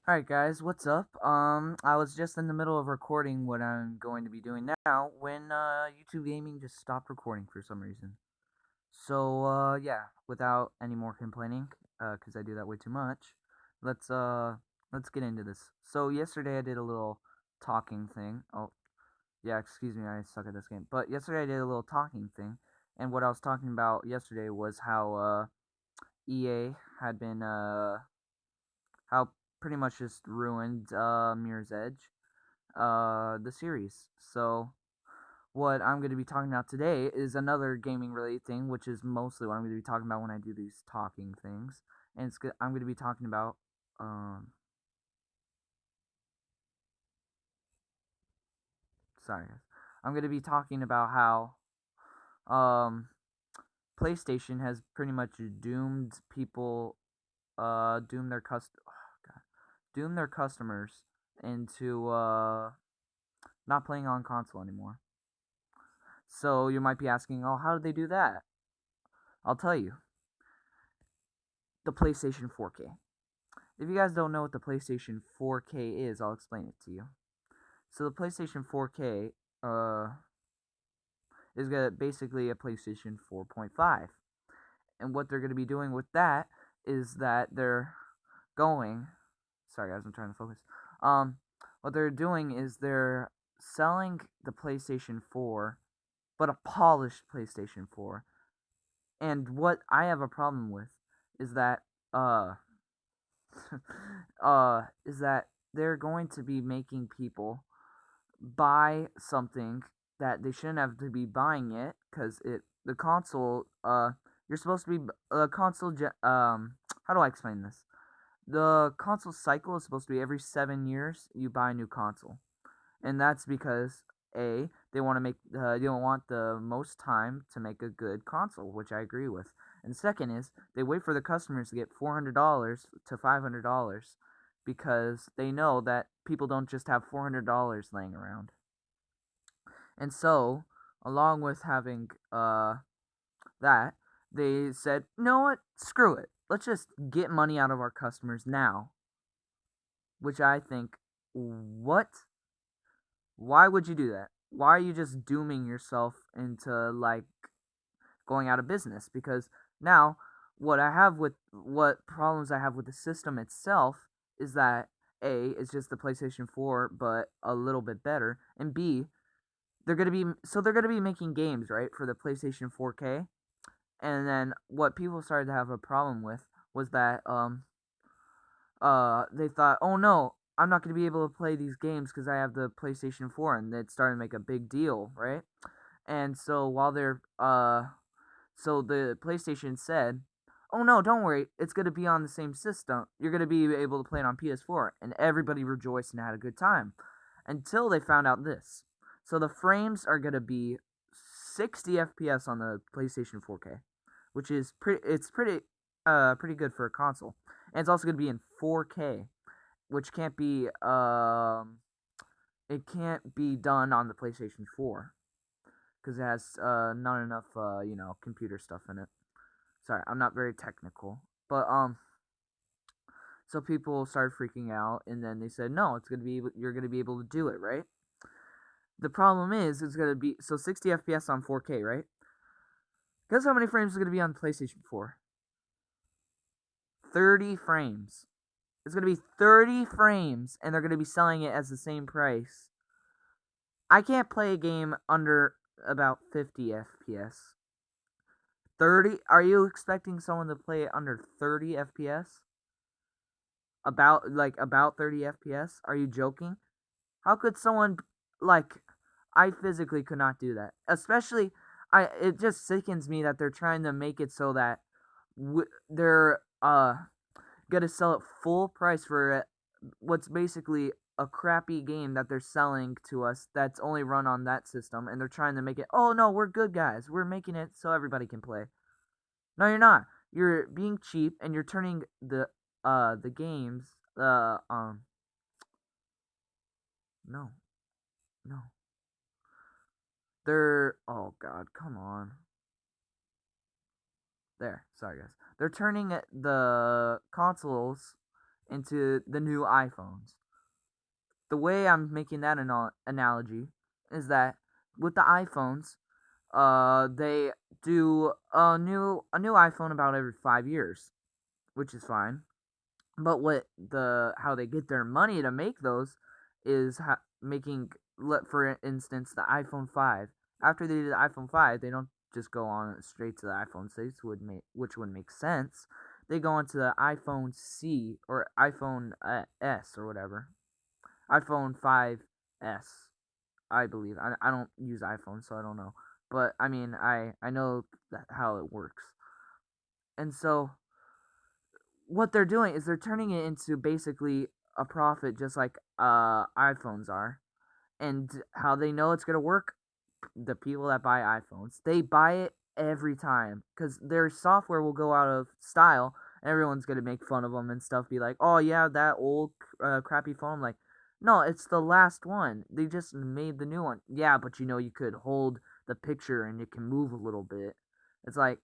Alright guys, what's up? I was just in the middle of recording what I'm going to be doing now when YouTube Gaming just stopped recording for some reason. So yeah, without any more complaining, cuz I do that way too much, let's uh let's get into this. So yesterday I did a little talking thing. Oh, yeah, excuse me, I suck at this game. But yesterday I did a little talking thing, and what I was talking about yesterday was how EA had been how pretty much just ruined Mirror's Edge, the series. So what I'm going to be talking about today is another gaming related thing, which is mostly what I'm going to be talking about when I do these talking things. And I'm going to be talking about sorry guys. I'm going to be talking about how um PlayStation has pretty much doomed people doom their doom their customers into not playing on console anymore. So you might be asking, oh, how did they do that? I'll tell you. The PlayStation 4K. If you guys don't know what the PlayStation 4K is, I'll explain it to you. So the PlayStation 4K is basically a PlayStation 4.5. And what they're going to be doing with that is that they're going. Sorry, guys, I'm trying to focus. Um, what they're doing is they're selling the PlayStation 4, but a polished PlayStation 4. And what I have a problem with is that uh is that they're going to be making people buy something that they shouldn't have to be buying it because the console you're supposed to be how do I explain this? The console cycle is supposed to be every 7 years you buy a new console, and that's because they want to make they don't want the most time to make a good console, which I agree with. And second is they wait for the customers to get $400 to $500 because they know that people don't just have $400 laying around. And so, along with having that, they said, "You know what? Screw it. Let's just get money out of our customers now." Which I think, what? Why would you do that? Why are you just dooming yourself into like going out of business? Because now what problems I have with the system itself is that A, it's just the PlayStation 4 but a little bit better, and B, they're going to be making games, right, for the PlayStation 4K. And then what people started to have a problem with was that they thought, "Oh no, I'm not going to be able to play these games because I have the PlayStation 4," and it started to make a big deal, right? And so so the PlayStation said, "Oh no, don't worry, it's going to be on the same system. You're going to be able to play it on PS4," and everybody rejoiced and had a good time until they found out this. So the frames are going to be 60 FPS on the PlayStation 4K, which is pretty good for a console. And it's also going to be in 4K, which it can't be done on the PlayStation 4 because it has not enough computer stuff in it. Sorry, I'm not very technical, but so people started freaking out, and then they said, "No, you're gonna be able to do it, right?" The problem is it's gonna be 60 FPS on 4K, right? Guess how many frames is gonna be on PlayStation 4? 30 frames. It's gonna be 30 frames, and they're gonna be selling it as the same price. I can't play a game under about 50 FPS. 30? Are you expecting someone to play it under 30 FPS? About 30 FPS? Are you joking? How could someone like I physically could not do that. Especially it just sickens me that they're trying to make it so that they're gonna sell it full price for what's basically a crappy game that they're selling to us that's only run on that system, and they're trying to make it, "Oh no, we're good guys. We're making it so everybody can play." No, you're not. You're being cheap and you're turning the games no, no. They're oh god, come on. There. Sorry guys. They're turning the consoles into the new iPhones. The way I'm making that analogy is that with the iPhones, they do a new iPhone about every 5 years, which is fine. But how they get their money to make those is making, for instance, the iPhone 5. After they do the iPhone 5, they don't just go on straight to the iPhone 6, which would make sense. They go into the iPhone C or iPhone S or whatever. iPhone 5S, I believe. I don't use iPhone, so I don't know. But I mean, I know how it works. And so what they're doing is they're turning it into basically a profit, just like iPhones are. And how they know it's gonna work, the people that buy iPhones, they buy it every time because their software will go out of style. And everyone's gonna make fun of them and stuff, be like, "Oh yeah, that old crappy phone." I'm like, no, it's the last one. They just made the new one. Yeah, but you could hold the picture and it can move a little bit. It's like,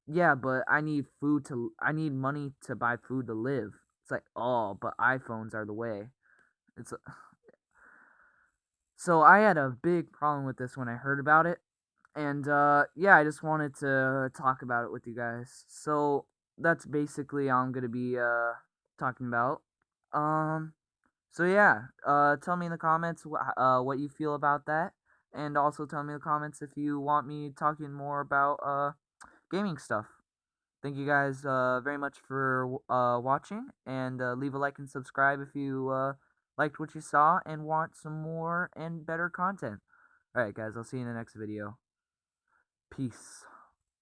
yeah, but I need money to buy food to live. It's like, oh, but iPhones are the way. It's So I had a big problem with this when I heard about it. And yeah, I just wanted to talk about it with you guys. So that's basically all I'm going to be talking about. Um so yeah, tell me in the comments what you feel about that, and also tell me in the comments if you want me talking more about gaming stuff. Thank you guys very much for watching, and leave a like and subscribe if you liked what you saw and want some more and better content. Alright, guys, I'll see you in the next video. Peace.